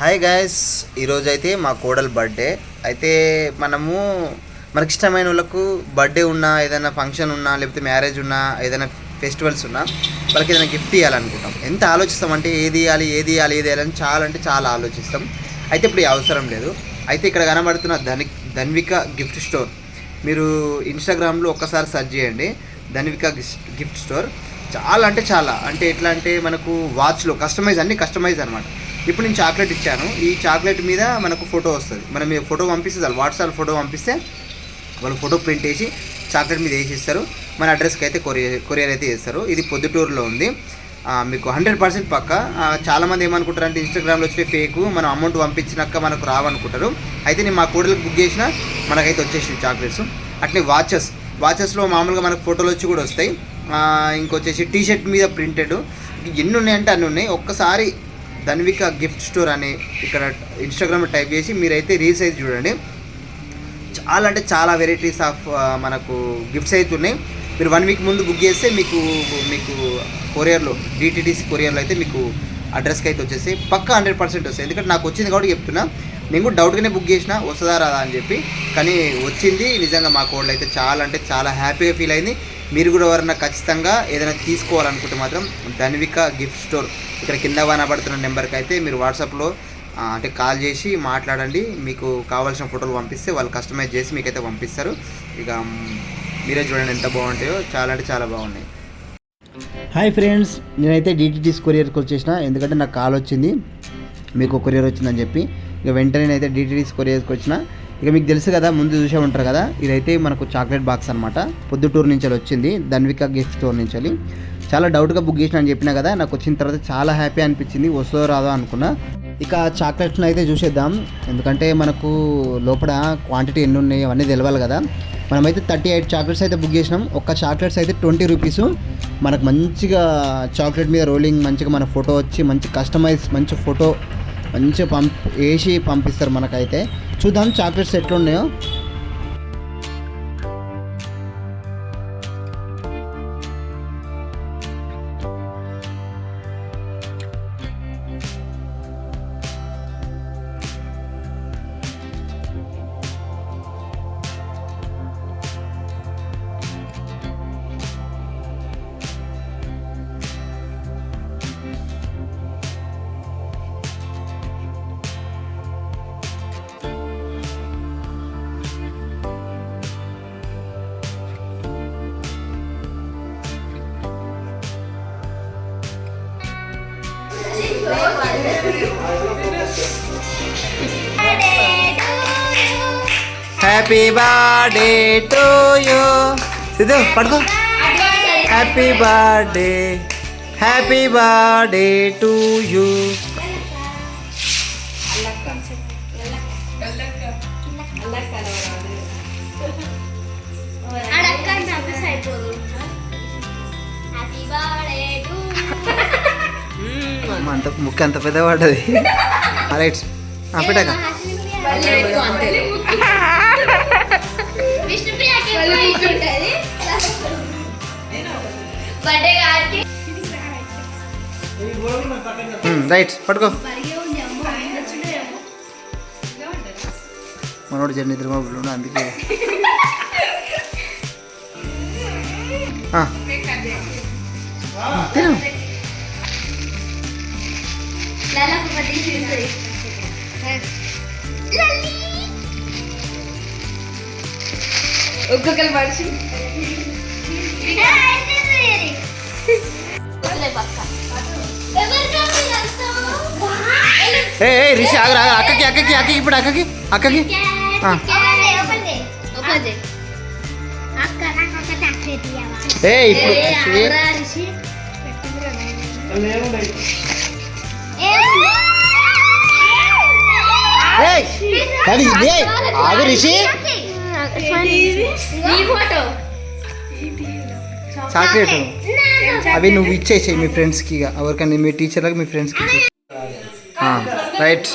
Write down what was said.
Hi guys, ఈరోజు అయితే మా కోడలు బర్త్డే అయితే మనకి ఇష్టమైన వాళ్ళకు బర్త్డే ఉన్నా, ఏదైనా ఫంక్షన్ ఉన్నా, లేకపోతే మ్యారేజ్ ఉన్నా, ఏదైనా ఫెస్టివల్స్ ఉన్నా వాళ్ళకి ఏదైనా గిఫ్ట్ ఇవ్వాలనుకుంటాం. ఎంత ఆలోచిస్తామంటే ఏది ఇవ్వాలని చాలా ఆలోచిస్తాం. అయితే ఇప్పుడు ఈ అవసరం లేదు. అయితే ఇక్కడ కనబడుతున్న ధన్విక గిఫ్ట్ స్టోర్, మీరు ఇన్స్టాగ్రామ్లో ఒక్కసారి సెర్చ్ చేయండి. ధన్విక గిఫ్ట్ స్టోర్ చాలా అంటే ఎట్లా అంటే మనకు వాచ్లో అన్నీ కస్టమైజ్ అనమాట. ఇప్పుడు నేను చాక్లెట్ ఇచ్చాను, ఈ చాక్లెట్ మీద మనకు ఫోటో వస్తుంది. మనం ఫోటో పంపిస్తే చాలు, వాట్సాప్ ఫోటో పంపిస్తే వాళ్ళు ఫోటో ప్రింట్ చేసి చాక్లెట్ మీద వేసిస్తారు. మన అడ్రస్కి అయితే కొరియర్ అయితే చేస్తారు. ఇది పొద్దుటూరులో ఉంది. మీకు 100% పక్క. చాలామంది ఏమనుకుంటారు అంటే ఇన్స్టాగ్రామ్లో వచ్చే ఫేకు, మనం అమౌంట్ పంపించినాక మనకు రావనుకుంటారు. అయితే నేను మా కోడలకు బుక్ చేసిన మనకైతే వచ్చేసి చాక్లెట్స్. అట్లే వాచెస్లో మామూలుగా మనకు ఫోటోలు వచ్చి కూడా వస్తాయి. ఇంకొచ్చేసి టీషర్ట్ మీద ప్రింటెడ్ ఎన్ని ఉన్నాయంటే అన్నీ ఉన్నాయి. ఒక్కసారి ధన్విక గిఫ్ట్ స్టోర్ అని ఇక్కడ ఇన్స్టాగ్రామ్లో టైప్ చేసి మీరైతే రీల్స్ అయితే చూడండి. చాలా వెరైటీస్ ఆఫ్ మనకు గిఫ్ట్స్ అయితే ఉన్నాయి. మీరు 1 వీక్ ముందు బుక్ చేస్తే మీకు కొరియర్లో డిటిడిసి కొరియర్లో అయితే మీకు అడ్రస్కి అయితే వచ్చేసి పక్కా 100% వస్తాయి. ఎందుకంటే నాకు వచ్చింది కాబట్టి చెప్తున్నా. నేను కూడా డౌట్గానే బుక్ చేసిన వస్తుందా రాదా అని చెప్పి, కానీ వచ్చింది. నిజంగా మా కోడలు అయితే చాలా హ్యాపీగా ఫీల్ అయింది. మీరు కూడా ఎవరన్నా ఖచ్చితంగా ఏదైనా తీసుకోవాలనుకుంటే మాత్రం ధన్విక గిఫ్ట్ స్టోర్ ఇక్కడ కింద కనబడుతున్న నెంబర్కి అయితే మీరు వాట్సాప్లో అంటే కాల్ చేసి మాట్లాడండి. మీకు కావాల్సిన ఫోటోలు పంపిస్తే వాళ్ళు కస్టమైజ్ చేసి మీకైతే పంపిస్తారు. ఇక మీరే చూడండి ఎంత బాగుంటాయో, చాలా బాగున్నాయి. హాయ్ ఫ్రెండ్స్, నేనైతే డిటిడిసి కొరియర్కి వచ్చేసిన. ఎందుకంటే నాకు కాల్ వచ్చింది, మీకు కొరియర్ వచ్చిందని చెప్పి. ఇక వెంటనే నేనైతే డిటిడిసి కొరియర్కి వచ్చిన. ఇక మీకు తెలుసు కదా, ముందు చూసే ఉంటారు కదా, ఇదైతే మనకు చాక్లెట్ బాక్స్ అనమాట. పొద్దుటూరు నుంచి వచ్చింది, ధన్విక గిఫ్ట్ స్టోర్ నుంచి. చాలా డౌట్గా బుక్ చేసిన అని చెప్పినా కదా, నాకు వచ్చిన తర్వాత చాలా హ్యాపీ అనిపించింది. వస్తుందో రాదో అనుకున్నా. ఇక చాక్లెట్స్ని అయితే చూసేద్దాం, ఎందుకంటే మనకు లోపల క్వాంటిటీ ఎన్ని ఉన్నాయి అవన్నీ తెలవాలి కదా. మనమైతే 38 చాక్లెట్స్ అయితే బుక్ చేసినాం. ఒక్క చాక్లెట్స్ అయితే 20 రూపీస్. మనకు మంచిగా చాక్లెట్ మీద రోలింగ్ మంచిగా మన ఫోటో వచ్చి మంచి కస్టమైజ్ మంచి ఫోటో మంచిగా వేసి పంపిస్తారు మనకైతే. చూద్దాం చాక్లెట్స్ ఎట్లున్నాయో. Happy birthday to you. Siddhu పడుకో. Happy birthday to you. అంత ముక్క అంత పెద్ద పడ్డది. రైట్ పెట్టాక రైట్ పట్టుకో. మనోడు జర్నీ నిద్ర మొబైల్ అందుకే తిను. ఒక్కొక్కరు మనిషి రిషి ఆగరా, అక్కకి ఇప్పుడు అక్కకి ఆగు రిషి. చాక్లెట్ అవి నువ్వు ఇచ్చేసాయి మీ ఫ్రెండ్స్కి, ఎవరికైనా మీ టీచర్లకు మీ ఫ్రెండ్స్కి. రైట్.